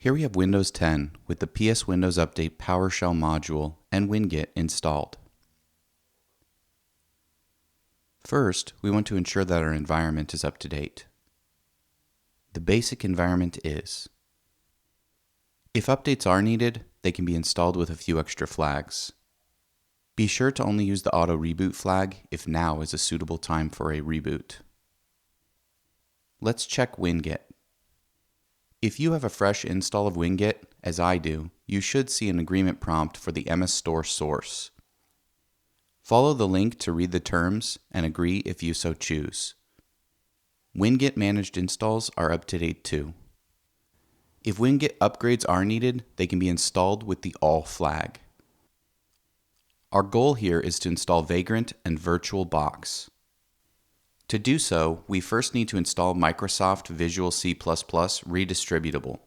Here we have Windows 10 with the PS Windows Update PowerShell module and Winget installed. First, we want to ensure that our environment is up to date. The basic environment is. If updates are needed, they can be installed with a few extra flags. Be sure to only use the auto reboot flag if now is a suitable time for a reboot. Let's check Winget. If you have a fresh install of Winget, as I do, you should see an agreement prompt for the MS Store source. Follow the link to read the terms and agree if you so choose. Winget managed installs are up to date too. If Winget upgrades are needed, they can be installed with the All flag. Our goal here is to install Vagrant and VirtualBox. To do so, we first need to install Microsoft Visual C++ Redistributable,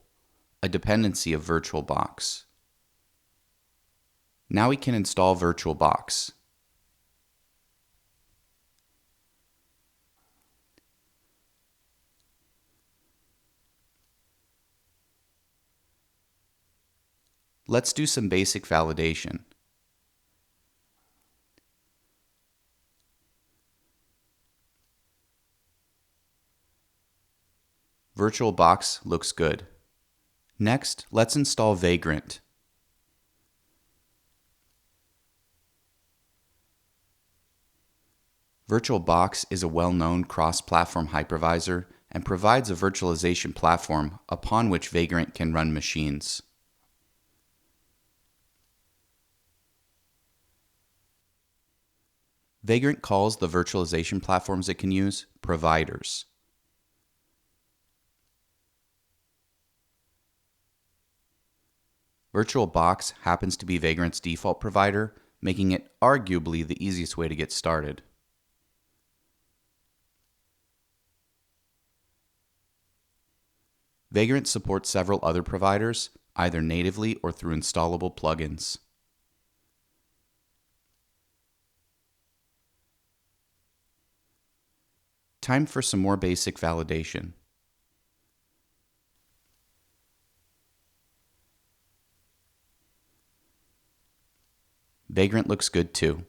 a dependency of VirtualBox. Now we can install VirtualBox. Let's do some basic validation. VirtualBox looks good. Next, let's install Vagrant. VirtualBox is a well-known cross-platform hypervisor and provides a virtualization platform upon which Vagrant can run machines. Vagrant calls the virtualization platforms it can use providers. VirtualBox happens to be Vagrant's default provider, making it arguably the easiest way to get started. Vagrant supports several other providers, either natively or through installable plugins. Time for some more basic validation. Vagrant looks good too.